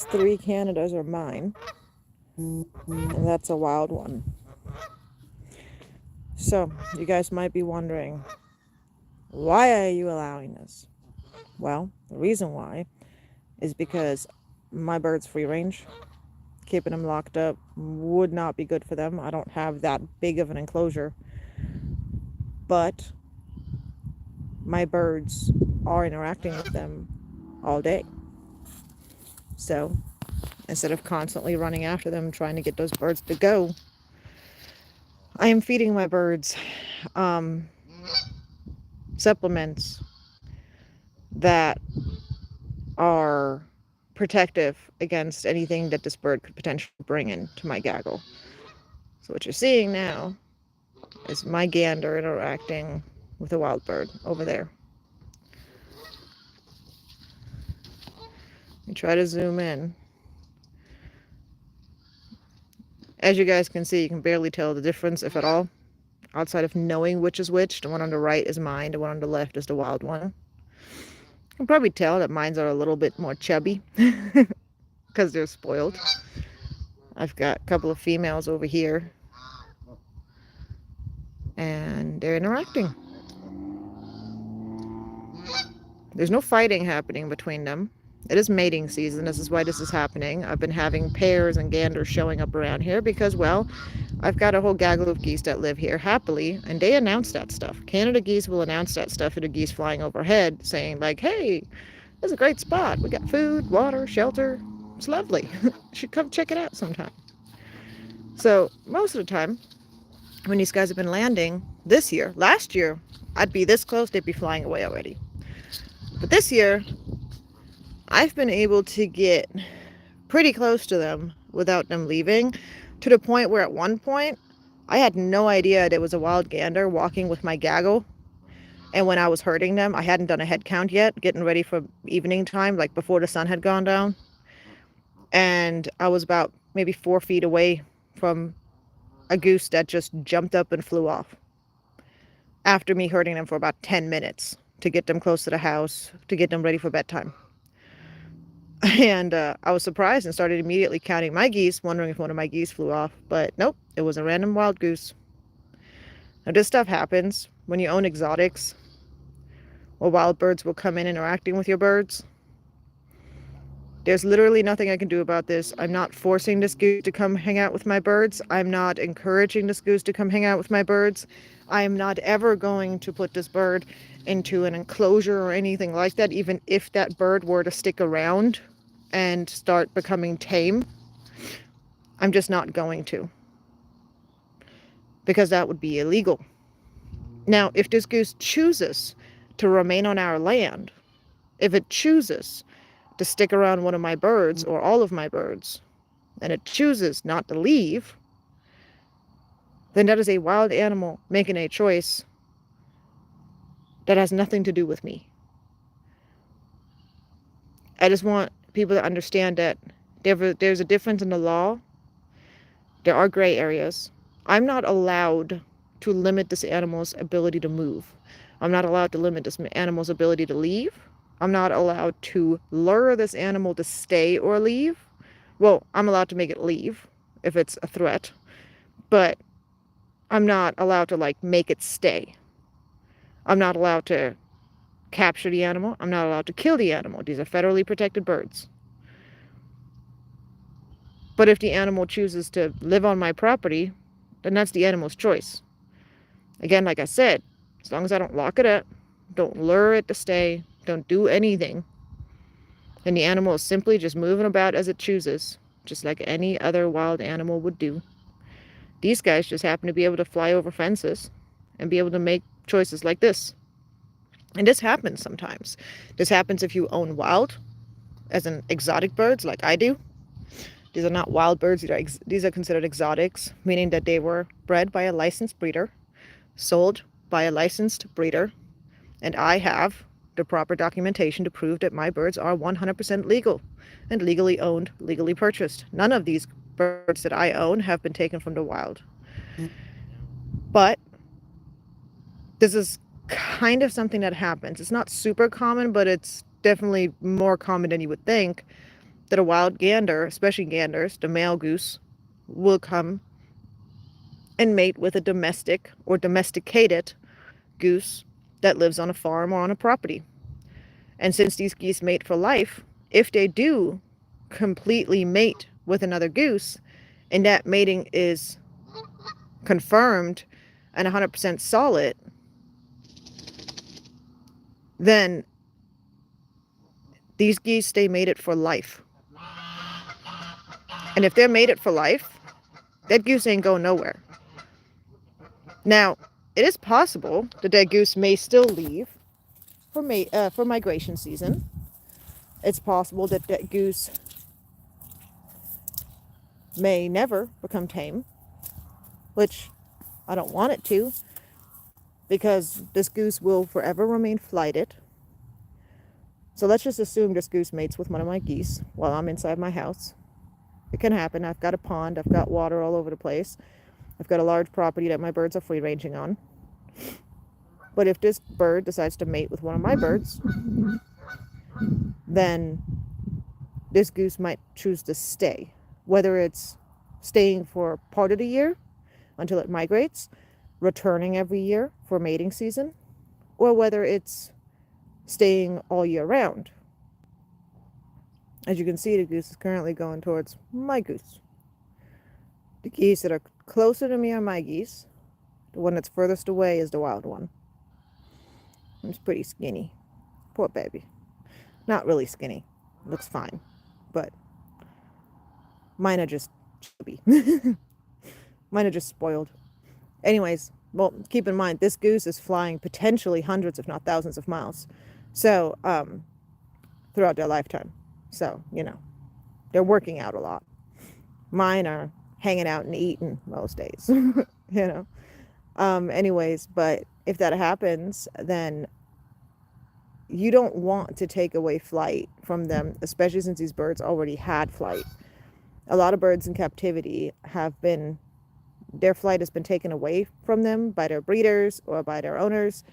These 3 Canadas are mine, and that's a wild one. So, you guys might be wondering, why are you allowing this? Well, the reason why is because my birds free range. Keeping them locked up would not be good for them. I don't have that big of an enclosure. But my birds are interacting with them all day. So instead of constantly running after them, trying to get those birds to go, I am feeding my birds supplements that are protective against anything that this bird could potentially bring into my gaggle. So what you're seeing now is my gander interacting with a wild bird over there. You try to zoom in. As you guys can see, you can barely tell the difference, if at all, outside of knowing which is which. The one on the right is mine, the one on the left is the wild one. You can probably tell that mines are a little bit more chubby because they're spoiled. I've got a couple of females over here, and they're interacting. There's no fighting happening between them. It is mating season. This is why this is happening. I've been having pairs and ganders showing up around here because, well, I've got a whole gaggle of geese that live here happily, and they announce that stuff. Canada geese will announce that stuff to the geese flying overhead, saying like, hey, this is a great spot. We got food, water, shelter. It's lovely. You should come check it out sometime. So most of the time, when these guys have been landing this year, last year, I'd be this close, they'd be flying away already. But this year, I've been able to get pretty close to them without them leaving, to the point where at one point, I had no idea there was a wild gander walking with my gaggle. And when I was herding them, I hadn't done a head count yet, getting ready for evening time, like before the sun had gone down. And I was about maybe 4 feet away from a goose that just jumped up and flew off after me herding them for about 10 minutes to get them close to the house, to get them ready for bedtime. And I was surprised and started immediately counting my geese, wondering if one of my geese flew off. But nope, it was a random wild goose. Now, this stuff happens when you own exotics, or wild birds will come in interacting with your birds. There's literally nothing I can do about this. I'm not forcing this goose to come hang out with my birds. I'm not encouraging this goose to come hang out with my birds. I am not ever going to put this bird into an enclosure or anything like that, even if that bird were to stick around and start becoming tame. I'm just not going to, because that would be illegal. Now, if this goose chooses to remain on our land, if it chooses to stick around one of my birds or all of my birds, and it chooses not to leave, then that is a wild animal making a choice that has nothing to do with me. I just want people to understand that there's a difference in the law. There are gray areas. I'm not allowed to limit this animal's ability to move. I'm not allowed to limit this animal's ability to leave. I'm not allowed to lure this animal to stay or leave. Well, I'm allowed to make it leave if it's a threat, but I'm not allowed to make it stay. I'm not allowed to capture the animal. I'm not allowed to kill the animal. These are federally protected birds. But if the animal chooses to live on my property, then that's the animal's choice. Again, like I said, as long as I don't lock it up, don't lure it to stay, don't do anything, then the animal is simply just moving about as it chooses, just like any other wild animal would do. These guys just happen to be able to fly over fences and be able to make choices like this. And this happens sometimes. This happens if you own wild, as in exotic birds like I do. These are not wild birds. These are considered exotics, meaning that they were bred by a licensed breeder, sold by a licensed breeder, and I have the proper documentation to prove that my birds are 100% legal and legally owned, legally purchased. None of these birds that I own have been taken from the wild. But this is kind of something that happens. It's not super common, but it's definitely more common than you would think, that a wild gander, especially ganders, the male goose, will come and mate with a domestic or domesticated goose that lives on a farm or on a property. And since these geese mate for life, if they do completely mate with another goose, and that mating is confirmed and 100% solid, then these geese stay mated for life. And if they're mated for life, that goose ain't going nowhere. Now, it is possible that that goose may still leave for migration season. It's possible that that goose may never become tame, which I don't want it to, because this goose will forever remain flighted. So let's just assume this goose mates with one of my geese while I'm inside my house. It can happen. I've got a pond. I've got water all over the place. I've got a large property that my birds are free ranging on. But if this bird decides to mate with one of my birds, then this goose might choose to stay. Whether it's staying for part of the year until it migrates, returning every year for mating season, or whether it's staying all year round. As you can see, the goose is currently going towards my goose. The geese that are closer to me are my geese. The one that's furthest away is the wild one. It's pretty skinny. Poor baby. Not really skinny. Looks fine. But mine are just chubby. Mine are just spoiled. Anyways, well, keep in mind, this goose is flying potentially hundreds, if not thousands of miles. So, throughout their lifetime. So, they're working out a lot. Mine are hanging out and eating most days, Anyways, but if that happens, then you don't want to take away flight from them, especially since these birds already had flight. A lot of birds in captivity their flight has been taken away from them by their breeders or by their owners.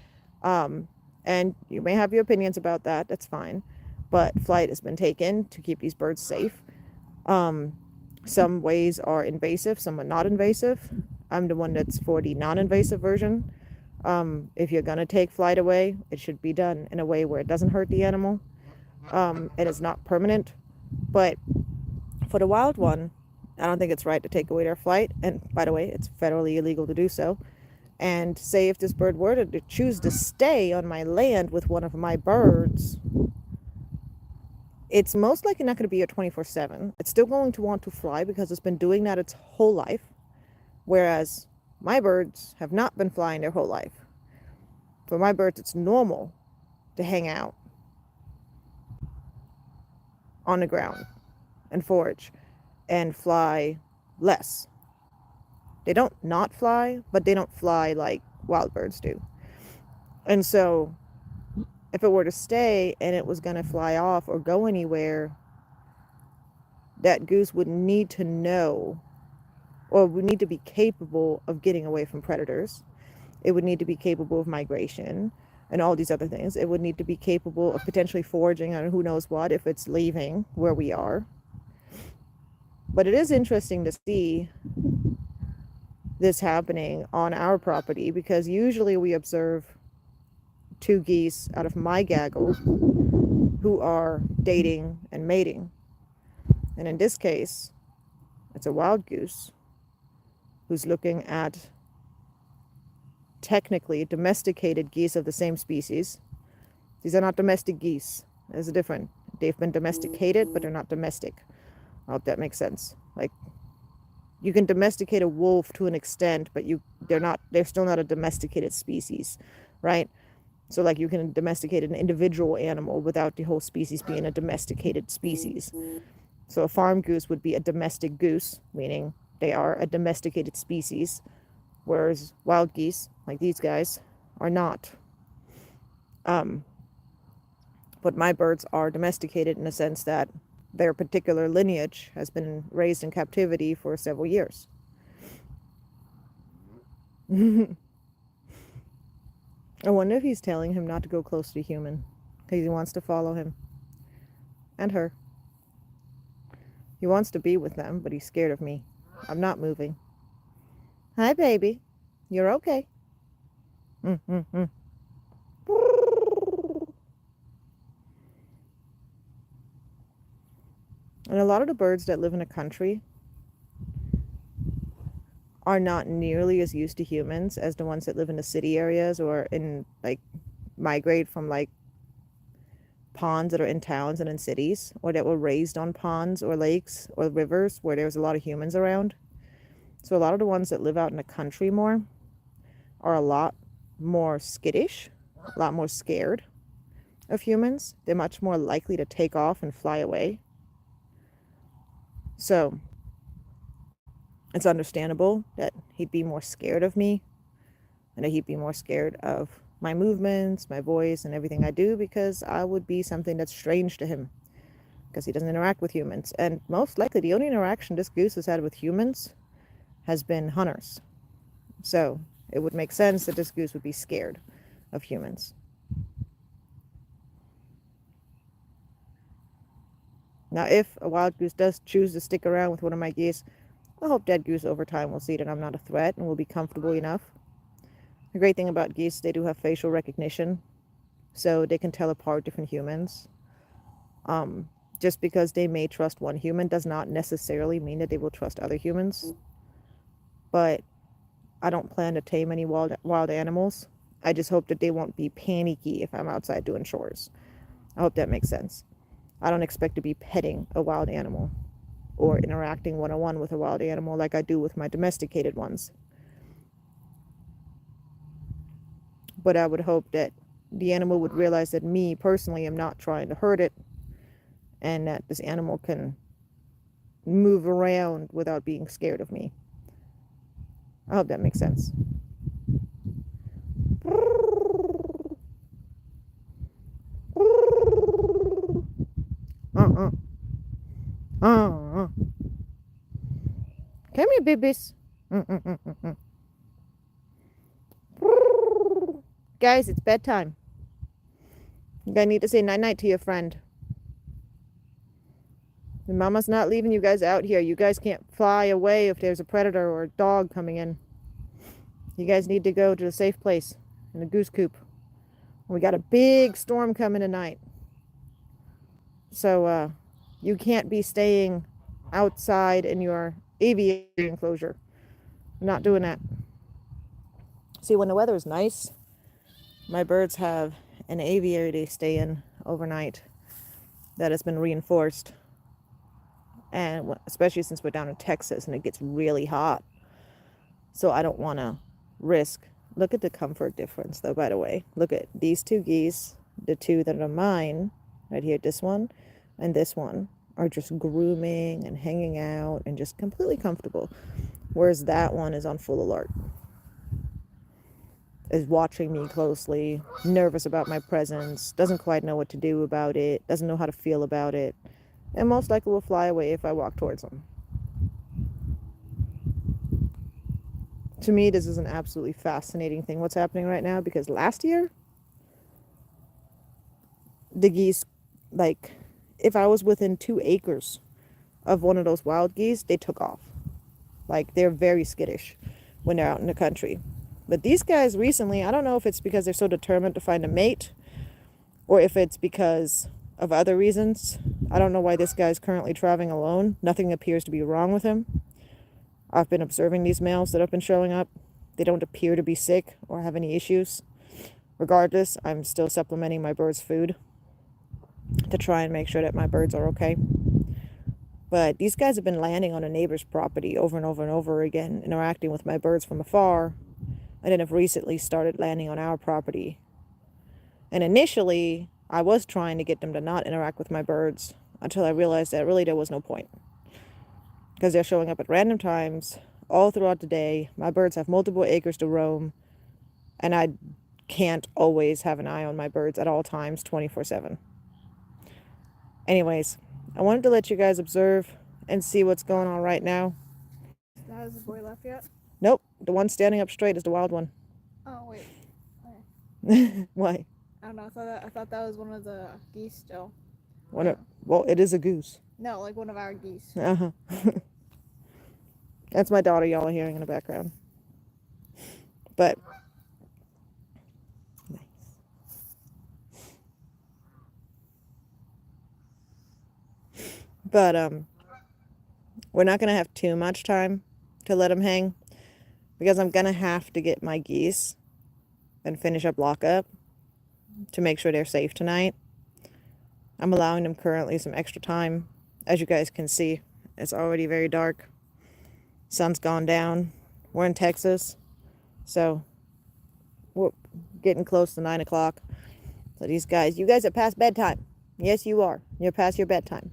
And you may have your opinions about that. That's fine. But flight has been taken to keep these birds safe. Some ways are invasive, some are not invasive. I'm the one that's for the non-invasive version. If you're going to take flight away, it should be done in a way where it doesn't hurt the animal. And it's not permanent. But for the wild one, I don't think it's right to take away their flight. And by the way, it's federally illegal to do so. And say if this bird were to choose to stay on my land with one of my birds, it's most likely not going to be here 24/7. It's still going to want to fly because it's been doing that its whole life. Whereas my birds have not been flying their whole life. For my birds, it's normal to hang out on the ground and forage and fly less. They don't not fly, but they don't fly like wild birds do. And so if it were to stay and it was going to fly off or go anywhere, that goose would need to know, or would need to be capable of getting away from predators. It would need to be capable of migration and all these other things. It would need to be capable of potentially foraging on who knows what if it's leaving where we are. But it is interesting to see this happening on our property, because usually we observe 2 geese out of my gaggle who are dating and mating. And in this case, it's a wild goose who's looking at technically domesticated geese of the same species. These are not domestic geese. There's a difference. They've been domesticated, but they're not domestic. I hope that makes sense. Like, you can domesticate a wolf to an extent, but they're still not a domesticated species, right? So like you can domesticate an individual animal without the whole species being a domesticated species. So a farm goose would be a domestic goose, meaning they are a domesticated species, whereas wild geese, like these guys, are not. But my birds are domesticated in the sense that their particular lineage has been raised in captivity for several years. I wonder if he's telling him not to go close to a human because he wants to follow him and her. He wants to be with them, but he's scared of me. I'm not moving. Hi, baby. You're okay. Mm. And a lot of the birds that live in the country are not nearly as used to humans as the ones that live in the city areas or in like migrate from like ponds that are in towns and in cities or that were raised on ponds or lakes or rivers where there's a lot of humans around. So a lot of the ones that live out in the country more are a lot more skittish, a lot more scared of humans. They're much more likely to take off and fly away. So it's understandable that he'd be more scared of me and that he'd be more scared of my movements, my voice, and everything I do because I would be something that's strange to him because he doesn't interact with humans. And most likely, the only interaction this goose has had with humans has been hunters. So it would make sense that this goose would be scared of humans. Now, if a wild goose does choose to stick around with one of my geese, I hope that goose over time will see that I'm not a threat and will be comfortable enough. The great thing about geese, they do have facial recognition, so they can tell apart different humans. Just because they may trust one human does not necessarily mean that they will trust other humans. But I don't plan to tame any wild animals. I just hope that they won't be panicky if I'm outside doing chores. I hope that makes sense. I don't expect to be petting a wild animal or interacting one-on-one with a wild animal like I do with my domesticated ones. But I would hope that the animal would realize that me personally am not trying to hurt it and that this animal can move around without being scared of me. I hope that makes sense. Uh-uh. Uh-uh. Come here, babies. Mm-mm-mm-mm. Guys, it's bedtime. You guys need to say night-night to your friend. And Mama's not leaving you guys out here. You guys can't fly away if there's a predator or a dog coming in. You guys need to go to a safe place in a goose coop. We got a big storm coming tonight. So, you can't be staying outside in your aviary enclosure. I'm not doing that. See, when the weather is nice, my birds have an aviary they stay in overnight that has been reinforced. And especially since we're down in Texas and it gets really hot. So I don't want to risk. Look at the comfort difference, though, by the way. Look at these two geese, the two that are mine, right here, this one and this one, are just grooming and hanging out and just completely comfortable. Whereas that one is on full alert, is watching me closely, nervous about my presence, doesn't quite know what to do about it, doesn't know how to feel about it, and most likely will fly away if I walk towards them. To me, this is an absolutely fascinating thing what's happening right now because last year, the geese, like, if I was within 2 acres of one of those wild geese, they took off. Like, they're very skittish when they're out in the country. But these guys recently, I don't know if it's because they're so determined to find a mate or if it's because of other reasons. I don't know why this guy's currently traveling alone. Nothing appears to be wrong with him. I've been observing these males that have been showing up. They don't appear to be sick or have any issues. Regardless, I'm still supplementing my birds' food to try and make sure that my birds are okay. But these guys have been landing on a neighbor's property over and over and over again, interacting with my birds from afar, and then have recently started landing on our property. And initially, I was trying to get them to not interact with my birds until I realized that really there was no point. Because they're showing up at random times all throughout the day. My birds have multiple acres to roam, and I can't always have an eye on my birds at all times 24/7. Anyways, I wanted to let you guys observe and see what's going on right now. Has the boy left yet? Nope, the one standing up straight is the wild one. Oh wait. Why? I don't know. I thought that was one of the geese still. Well, it is a goose. No, like one of our geese. Uh-huh. That's my daughter y'all are hearing in the background. But but we're not gonna have too much time to let them hang because I'm gonna have to get my geese and finish up lockup to make sure they're safe tonight. I'm allowing them currently some extra time. As you guys can see, it's already very dark. Sun's gone down. We're in Texas, so we're getting close to 9 o'clock. So these guys, you guys are past bedtime. Yes, you are. You're past your bedtime.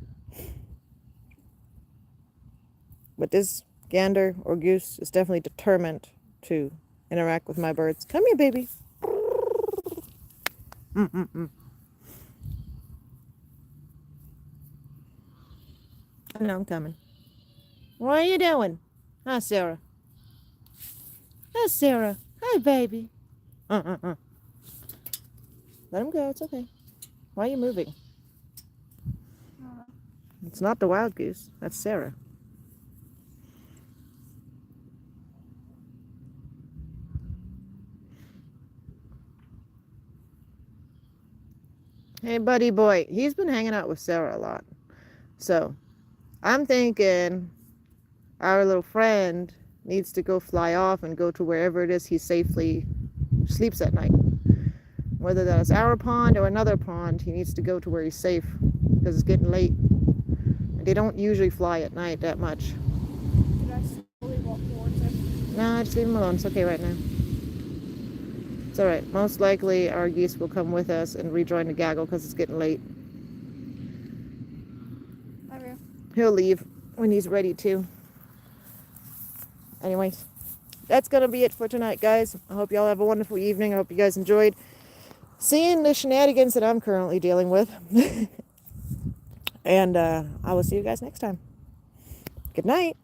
But this gander or goose is definitely determined to interact with my birds. Come here, baby. Mm-mm-mm. I know I'm coming. What are you doing? Hi, Sarah. Hi, Sarah. Hi, baby. Uh-uh-uh. Let him go. It's okay. Why are you moving? It's not the wild goose. That's Sarah. Hey, buddy boy. He's been hanging out with Sarah a lot. So, I'm thinking our little friend needs to go fly off and go to wherever it is he safely sleeps at night. Whether that's our pond or another pond, he needs to go to where he's safe because it's getting late. And they don't usually fly at night that much. Should I slowly walk towards him? No, just leave him alone. It's okay right now. It's alright. Most likely our geese will come with us and rejoin the gaggle because it's getting late. Okay. He'll leave when he's ready to. Anyways, that's going to be it for tonight, guys. I hope y'all have a wonderful evening. I hope you guys enjoyed seeing the shenanigans that I'm currently dealing with. And I will see you guys next time. Good night.